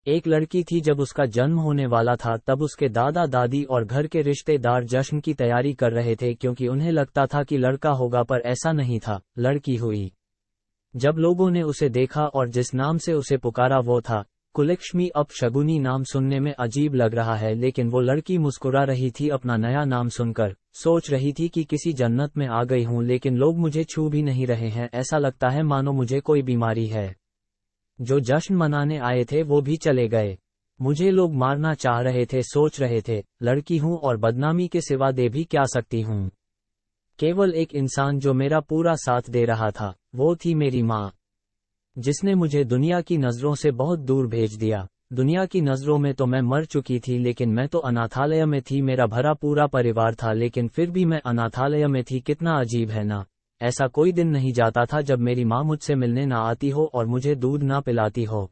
एक लड़की थी। जब उसका जन्म होने वाला था तब उसके दादा दादी और घर के रिश्तेदार जश्न की तैयारी कर रहे थे, क्योंकि उन्हें लगता था कि लड़का होगा, पर ऐसा नहीं था, लड़की हुई। जब लोगों ने उसे देखा और जिस नाम से उसे पुकारा वो था कुलक्ष्मी। अब शगुनी नाम सुनने में अजीब लग रहा है, लेकिन वो लड़की मुस्कुरा रही थी अपना नया नाम सुनकर। सोच रही थी कि किसी जन्नत में आ गई हूँ, लेकिन लोग मुझे छू भी नहीं रहे हैं। ऐसा लगता है मानो मुझे कोई बीमारी है। जो जश्न मनाने आए थे वो भी चले गए। मुझे लोग मारना चाह रहे थे। सोच रहे थे लड़की हूँ और बदनामी के सिवा दे भी क्या सकती हूँ। केवल एक इंसान जो मेरा पूरा साथ दे रहा था, वो थी मेरी माँ, जिसने मुझे दुनिया की नज़रों से बहुत दूर भेज दिया। दुनिया की नज़रों में तो मैं मर चुकी थी, लेकिन मैं तो अनाथालय में थी। मेरा भरा पूरा परिवार था, लेकिन फिर भी मैं अनाथालय में थी। कितना अजीब है ना। ऐसा कोई दिन नहीं जाता था जब मेरी माँ मुझसे मिलने ना आती हो और मुझे दूध ना पिलाती हो।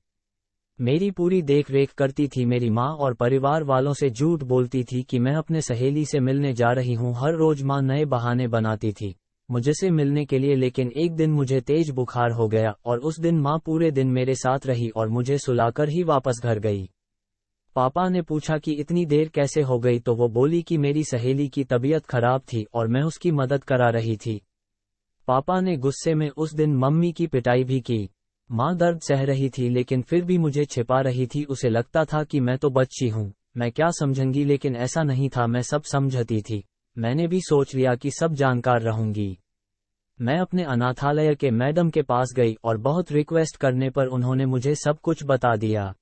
मेरी पूरी देख रेख करती थी मेरी माँ, और परिवार वालों से झूठ बोलती थी कि मैं अपने सहेली से मिलने जा रही हूँ। हर रोज माँ नए बहाने बनाती थी मुझसे मिलने के लिए, लेकिन एक दिन मुझे तेज बुखार हो गया और उस दिन माँ पूरे दिन मेरे साथ रही और मुझे सुलाकर ही वापस घर गई। पापा ने पूछा कि इतनी देर कैसे हो गई, तो वो बोली कि मेरी सहेली की तबीयत खराब थी और मैं उसकी मदद करा रही थी। पापा ने गुस्से में उस दिन मम्मी की पिटाई भी की। माँ दर्द सह रही थी, लेकिन फिर भी मुझे छिपा रही थी। उसे लगता था कि मैं तो बच्ची हूँ, मैं क्या समझूंगी, लेकिन ऐसा नहीं था। मैं सब समझती थी। मैंने भी सोच लिया कि सब जानकार रहूंगी। मैं अपने अनाथालय के मैडम के पास गई और बहुत रिक्वेस्ट करने पर उन्होंने मुझे सब कुछ बता दिया।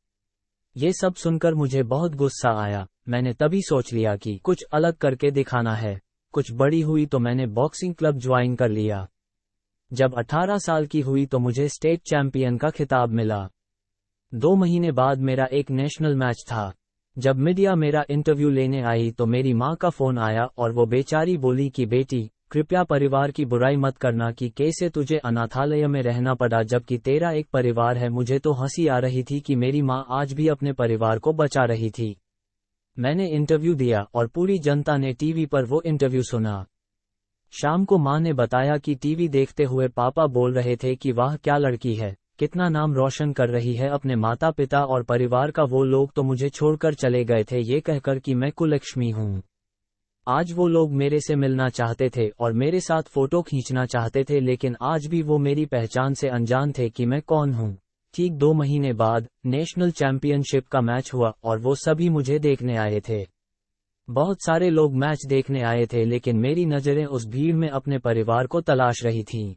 ये सब सुनकर मुझे बहुत गुस्सा आया। मैंने तभी सोच लिया कि कुछ अलग करके दिखाना है। कुछ बड़ी हुई तो मैंने बॉक्सिंग क्लब ज्वाइन कर लिया। जब 18 साल की हुई तो मुझे स्टेट चैंपियन का खिताब मिला। 2 महीने बाद मेरा एक नेशनल मैच था। जब मीडिया मेरा इंटरव्यू लेने आई तो मेरी माँ का फोन आया और वो बेचारी बोली कि बेटी, कृपया परिवार की बुराई मत करना कि कैसे तुझे अनाथालय में रहना पड़ा जबकि तेरा एक परिवार है। मुझे तो हंसी आ रही थी कि मेरी माँ आज भी अपने परिवार को बचा रही थी। मैंने इंटरव्यू दिया और पूरी जनता ने टीवी पर वो इंटरव्यू सुना। शाम को माँ ने बताया कि टीवी देखते हुए पापा बोल रहे थे कि वाह क्या लड़की है, कितना नाम रोशन कर रही है। अपने माता पिता और परिवार का वो लोग तो मुझे छोड़कर चले गए थे, ये कहकर कि मैं कुलक्ष्मी हूँ। आज वो लोग मेरे से मिलना चाहते थे और मेरे साथ फोटो खींचना चाहते थे, लेकिन आज भी वो मेरी पहचान से अनजान थे कि मैं कौन हूँ। ठीक 2 महीने बाद नेशनल चैंपियनशिप का मैच हुआ और वो सभी मुझे देखने आए थे। बहुत सारे लोग मैच देखने आए थे, लेकिन मेरी नज़रें उस भीड़ में अपने परिवार को तलाश रही थीं।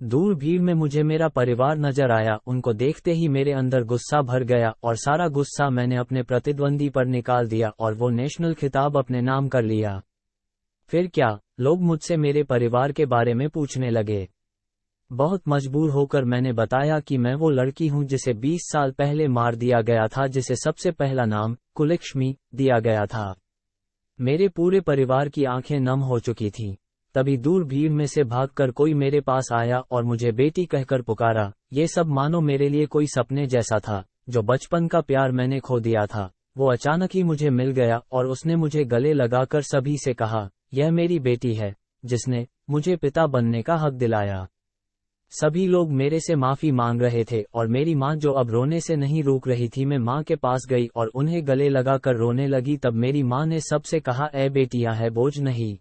दूर भीड़ में मुझे मेरा परिवार नजर आया। उनको देखते ही मेरे अंदर गुस्सा भर गया और सारा गुस्सा मैंने अपने प्रतिद्वंदी पर निकाल दिया और वो नेशनल खिताब अपने नाम कर लिया। फिर क्या, लोग मुझसे मेरे परिवार के बारे में पूछने लगे। बहुत मजबूर होकर मैंने बताया कि मैं वो लड़की हूँ जिसे 20 साल पहले मार दिया गया था, जिसे सबसे पहला नाम कुलक्ष्मी दिया गया था। मेरे पूरे परिवार की आंखें नम हो चुकी थीं। तभी दूर भीड़ में से भागकर कोई मेरे पास आया और मुझे बेटी कहकर पुकारा। ये सब मानो मेरे लिए कोई सपने जैसा था। जो बचपन का प्यार मैंने खो दिया था, वो अचानक ही मुझे मिल गया और उसने मुझे गले लगाकर सभी से कहा, यह मेरी बेटी है, जिसने मुझे पिता बनने का हक दिलाया। सभी लोग मेरे से माफी मांग रहे थे और मेरी माँ जो अब रोने से नहीं रुक रही थी, मैं माँ के पास गई और उन्हें गले लगाकर रोने लगी। तब मेरी माँ ने सबसे कहा, ए बेटियां है बोझ नहीं,